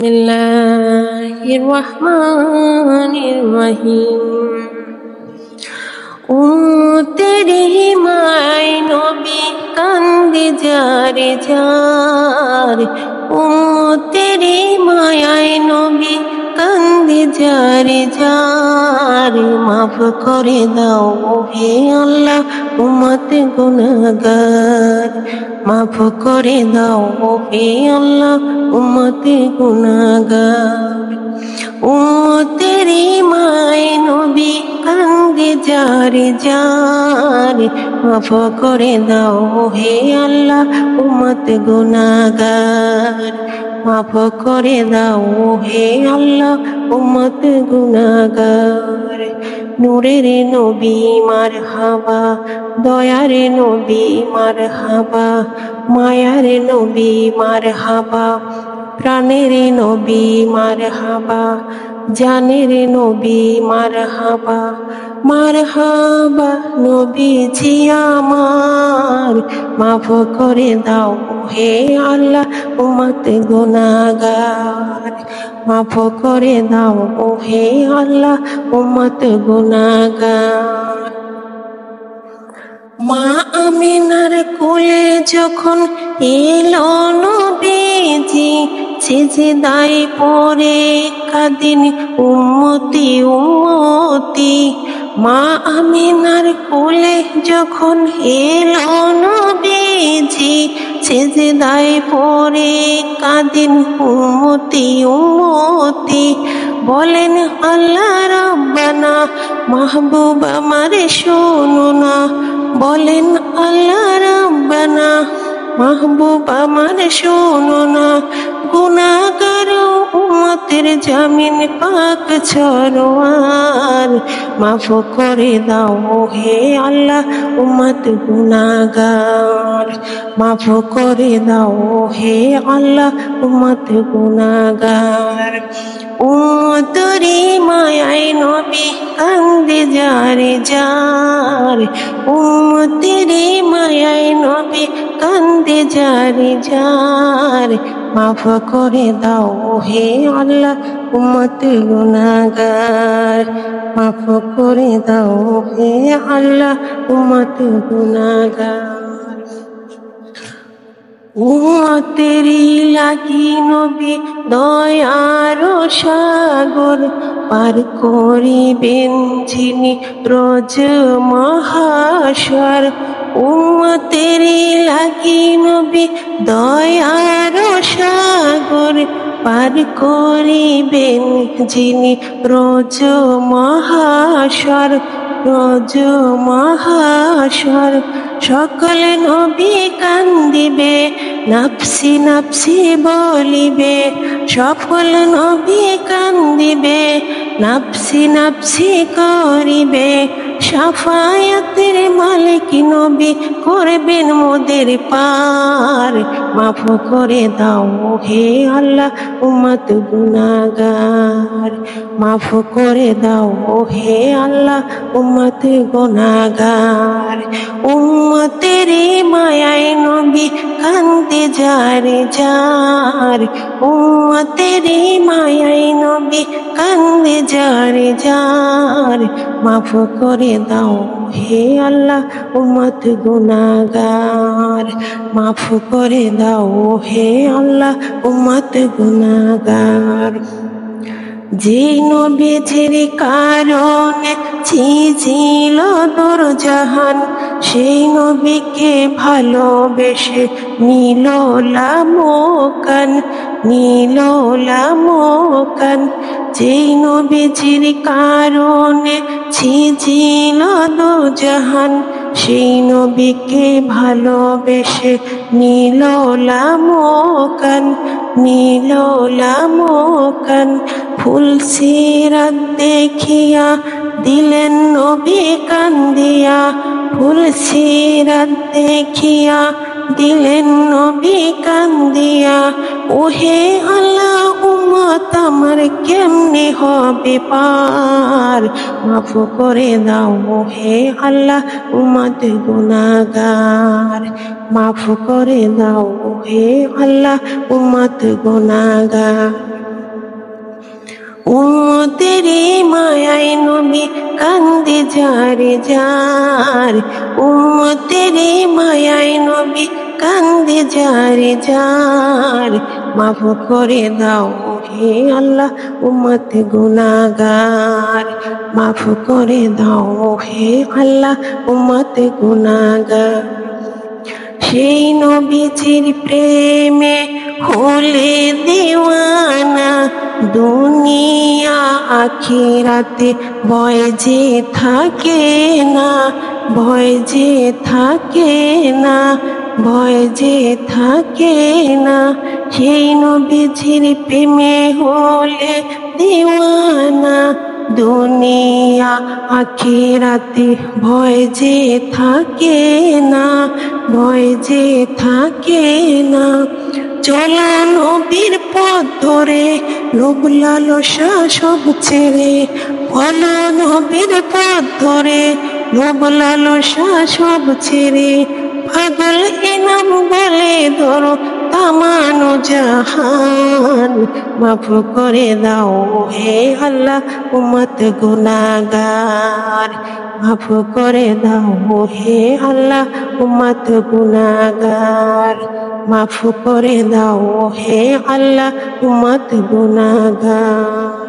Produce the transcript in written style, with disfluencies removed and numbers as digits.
बिस्मिल्लाहिर्रहमानिर्रहीम। ओ तेरी माय नबी कांदे जारे जार, ओ तेरी माय नबी कांदे जारे जार। माफ करे दाओ हे अल्लाह उम्मत गुनाहगार, माफ करे दाओ हे अल्लाह उम्मत गुनाहगार। ओ तेरी माय नबी कांदे जारे जार, माफ करे दाओ हे अल्लाह उम्मत गुनाहगार, माफ करे दाओ हे अल्लाह उम्मत गुनाहगार। नूरेर नबी मारहाबा, दयार नबी मारहाबा, मायार नबी मारहाबा, प्राणेर नबी मारहाबा, জানের নবী মারহাবা। মারহাবা নবীজি আমার, মাফ করে দাও হে আল্লাহ উম্মত গুনাহগার, মাফ করে দাও হে আল্লাহ উম্মত গুনাহগার। মা আমিনার কোলে যখন এলো নবীজি, সিজদায় পড়ে কাঁদেন উম্মতি উম্মতি। মা আমিনার কোলে যখন এলো নবীজি, সিজদায় পড়ে কাঁদেন উম্মতি উম্মতি। বলেন আল্লাহ রাব্বানা মাহবুব আমার শোনো না, বলেন আল্লাহ রাব্বানা মাহবুব আমার শোনো না। গুনাহগার উম্মতের জামিন পাক সরওয়ার, মাফ করে দাও হে আল্লাহ উম্মত গুনাহগার, মাফ করে দাও হে আল্লাহ উম্মত গুনাহগার। ও তোরি মায়াই নবী কান্দে যারে जार, ও তেরি মায়াই নবী কান্দে যারে जार। মাফ করে দাও হে আল্লাহ উম্মত গুনাহগার, মাফ করে দাও হে আল্লাহ উম্মত গুনাহগার। উম্মতেরি লাগি নবী দয়ার সাগর, পার করিবেন যিনি রোজ মহাশর। উম্মতেরি লাগি নবী দয়ার সাগর, পার করিবেন যিনি রোজ মহাশর, রোজ মহাশর। সকল নবী কান্দিবে নাফসি নাফসি বলিবে, সকল নবী কান্দিবে নাফসি নাফসি করিবে। শাফায়াতের মালিক নবী করবেন মোদের পার, মাফ করে দাও হে আল্লাহ উম্মত গুনাহগার, মাফ করে দাও হে আল্লাহ উম্মত গুনাহগার। উম্মতেরি মায়াই নবী কান্দে যারে जार, উম্মতেরি মায়াই নবী কান্দে যারে जार। মাফ করে দাও হে আল্লাহ উম্মত গুনাহগার, মাফ করে দাও হে আল্লাহ উম্মত গুনাহগার। যে নবীজির কারণে ছিছিল দোরজাহান, সেই নবীকে ভালোবেসে নিল লামকান, নিল লামকান। যেই নবীজির কারণে ছিছিল দোরজাহান, সেই নবীকে ভালোবেসে নিল লামকান, নিল লামকান। ফুল সিরাত দেখিয়া দিলেন নবী কান্দিয়া, ফুল সিরাত দেখিয়া দিলেন নবী কান্দিয়া। ওহে আল্লাহ উম্মত আমার কেমনে হবে পার, মাফ করে দাও হে আল্লাহ উম্মত গুনাহগার, মাফ করে দাও হে আল্লাহ উম্মত গুনাহগার। উম্মতেরি মায়ায় নবী কান্দে যারে যার, উম্মতেরি মায়ায় নবী কান্দে যারে যার। মাফ করে দাও হে আল্লাহ উম্মত গুনাহগার, মাফ করে দাও হে আল্লাহ উম্মত গুনাহগার। সেই নবীজির প্রেমে হলে দিওয়ানা, দুনিয়া আখিরাতে ভয় যে থাকে না, ভয় যে থাকে না, ভয় যে থাকে না। সেই নবীজির প্রেমে হলে দিওয়ানা, দুনিয়া আখিরাতে ভয় যে থাকে না, ভয় যে থাকে না। চলা নবীর পথ ধরে লোভ লালসা সব ছেড়ে, বলো নবীর পথ ধরে লোভ লালসা সব ছেড়ে। পাগল ইনাম বলে ধরো তামানো জাহান, মাফ করে দাও হে আল্লাহ উম্মত গুনাহগার, মাফ করে দাও হে আল্লাহ উম্মত গুনাহগার, মাফ করে দাও হে আল্লাহ উম্মত গুনাহগার।